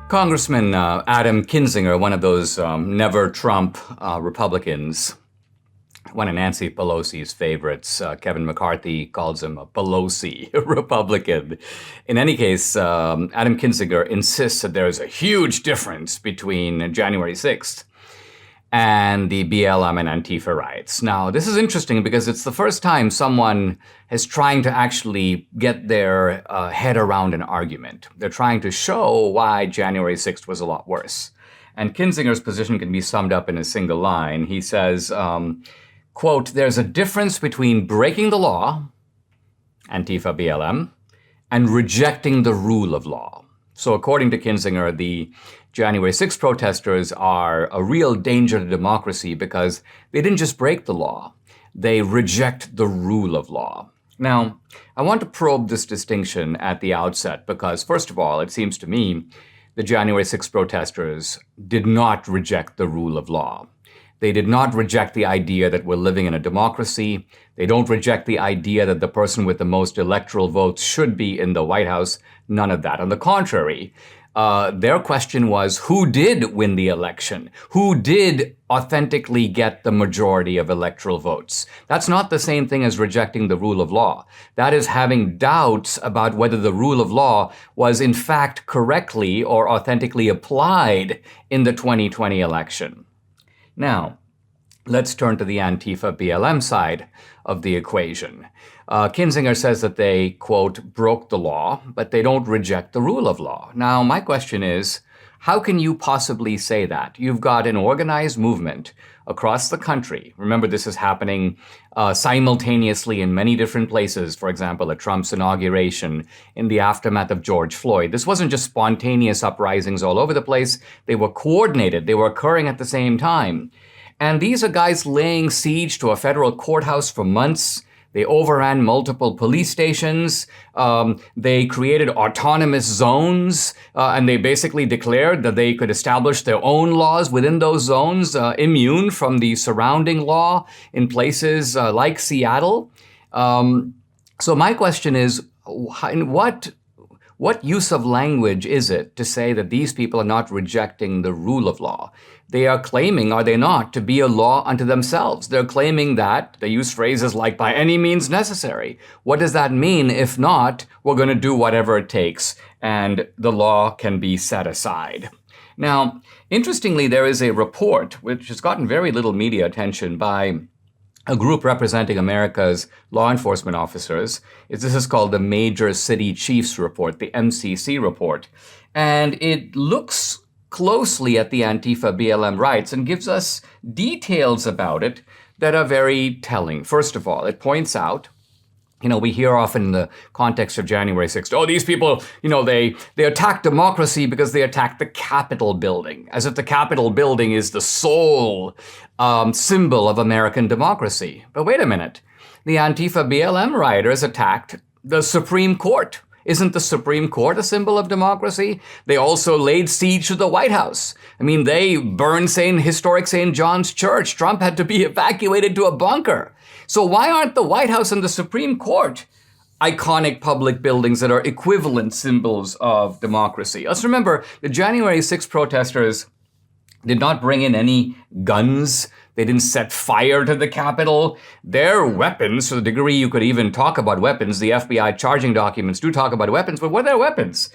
Congressman Adam Kinzinger, one of those never-Trump Republicans, one of Nancy Pelosi's favorites. Kevin McCarthy calls him a Pelosi Republican. In any case, Adam Kinzinger insists that there is a huge difference between January 6th and the BLM and Antifa riots. Now, this is interesting because it's the first time someone is trying to actually get their head around an argument. They're trying to show why January 6th was a lot worse. And Kinzinger's position can be summed up in a single line. He says, quote, "There's a difference between breaking the law, Antifa, BLM, and rejecting the rule of law." So according to Kinzinger, the January 6th protesters are a real danger to democracy because they didn't just break the law, they reject the rule of law. Now, I want to probe this distinction at the outset because, first of all, it seems to me the January 6th protesters did not reject the rule of law. They did not reject the idea that we're living in a democracy. They don't reject the idea that the person with the most electoral votes should be in the White House. None of that. On the contrary, their question was, who did win the election? Who did authentically get the majority of electoral votes? That's not the same thing as rejecting the rule of law. That is having doubts about whether the rule of law was in fact correctly or authentically applied in the 2020 election. Now, let's turn to the Antifa BLM side of the equation. Kinzinger says that they, quote, broke the law, but they don't reject the rule of law. Now, my question is, how can you possibly say that? You've got an organized movement across the country. Remember, this is happening simultaneously in many different places. For example, at Trump's inauguration, in the aftermath of George Floyd. This wasn't just spontaneous uprisings all over the place. They were coordinated. They were occurring at the same time. And these are guys laying siege to a federal courthouse for months. They overran multiple police stations. They created autonomous zones, and they basically declared that they could establish their own laws within those zones, immune from the surrounding law in places like Seattle. So my question is, what use of language is it to say that these people are not rejecting the rule of law? They are claiming, are they not, to be a law unto themselves. They're claiming that, they use phrases like, by any means necessary. What does that mean? If not, we're going to do whatever it takes, and the law can be set aside. Now, interestingly, there is a report, which has gotten very little media attention by a group representing America's law enforcement officers. This is called the Major City Chiefs Report, the MCC report. And it looks closely at the Antifa BLM riots and gives us details about it that are very telling. First of all, it points out, we hear often in the context of January 6th, oh, these people, they attack democracy because they attack the Capitol building, as if the Capitol building is the sole symbol of American democracy. But wait a minute. The Antifa BLM rioters attacked the Supreme Court. Isn't the Supreme Court a symbol of democracy? They also laid siege to the White House. They burned historic St. John's Church. Trump had to be evacuated to a bunker. So why aren't the White House and the Supreme Court iconic public buildings that are equivalent symbols of democracy? Let's remember, the January 6th protesters did not bring in any guns. They didn't set fire to the Capitol. Their weapons, to the degree you could even talk about weapons, the FBI charging documents do talk about weapons, but what are their weapons?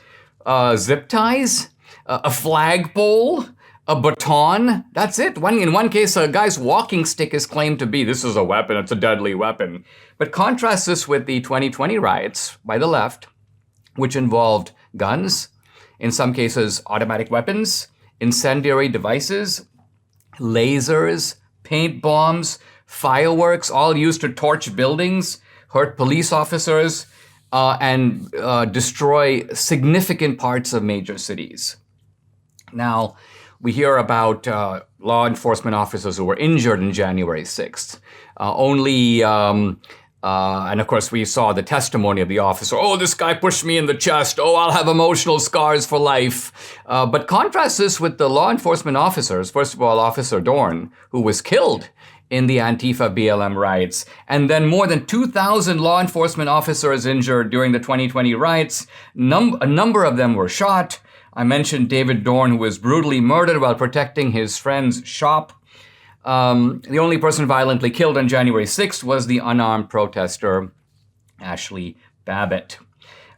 Zip ties? A flagpole? A baton? That's it. In one case, a guy's walking stick is claimed to be, this is a weapon, it's a deadly weapon. But contrast this with the 2020 riots by the left, which involved guns, in some cases automatic weapons, incendiary devices, lasers, paint bombs, fireworks, all used to torch buildings, hurt police officers, and destroy significant parts of major cities. Now, we hear about law enforcement officers who were injured in January 6th. And of course, we saw the testimony of the officer. Oh, this guy pushed me in the chest. Oh, I'll have emotional scars for life. But contrast this with the law enforcement officers. First of all, Officer Dorn, who was killed in the Antifa BLM riots. And then more than 2,000 law enforcement officers injured during the 2020 riots. A number of them were shot. I mentioned David Dorn, who was brutally murdered while protecting his friend's shop. The only person violently killed on January 6th was the unarmed protester, Ashley Babbitt.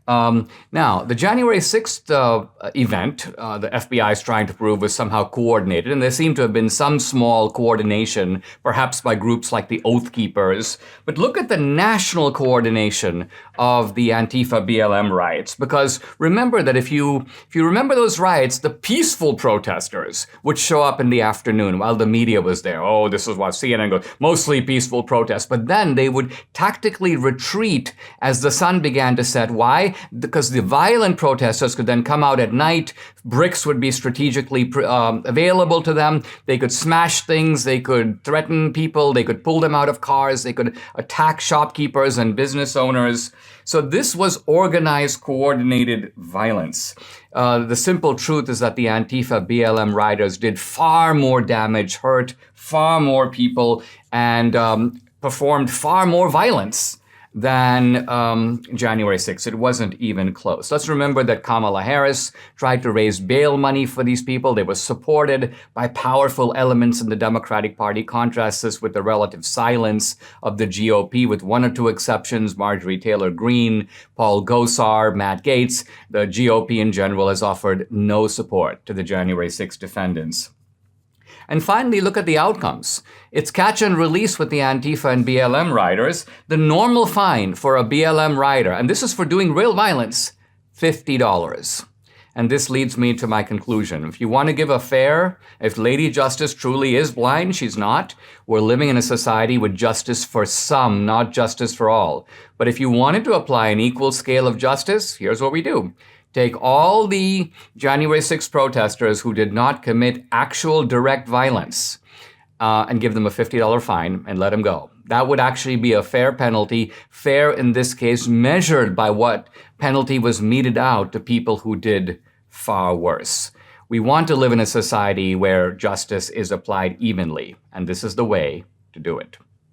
Now, the January 6th event, the FBI is trying to prove was somehow coordinated, and there seemed to have been some small coordination, perhaps by groups like the Oath Keepers. But look at the national coordination of the Antifa BLM riots, because remember that if you remember those riots, the peaceful protesters would show up in the afternoon while the media was there. Oh, this is what CNN goes, mostly peaceful protests. But then they would tactically retreat as the sun began to set. Why? Because the violent protesters could then come out at night. Bricks would be strategically available to them. They could smash things. They could threaten people. They could pull them out of cars. They could attack shopkeepers and business owners. So this was organized, coordinated violence. The simple truth is that the Antifa BLM riders did far more damage, hurt far more people, and performed far more violence than January 6th. It wasn't even close. Let's remember that Kamala Harris tried to raise bail money for these people. They were supported by powerful elements in the Democratic Party. Contrast this with the relative silence of the GOP, with one or two exceptions: Marjorie Taylor Greene, Paul Gosar, Matt Gaetz. The GOP in general has offered no support to the January 6th defendants. And finally, look at the outcomes. It's catch and release with the Antifa and BLM riders. The normal fine for a BLM rider, and this is for doing real violence, $50. And this leads me to my conclusion. If you want to give a fair, if Lady Justice truly is blind, she's not. We're living in a society with justice for some, not justice for all. But if you wanted to apply an equal scale of justice, here's what we do. Take all the January 6th protesters who did not commit actual direct violence and give them a $50 fine and let them go. That would actually be a fair penalty, fair in this case, measured by what penalty was meted out to people who did far worse. We want to live in a society where justice is applied evenly, and this is the way to do it.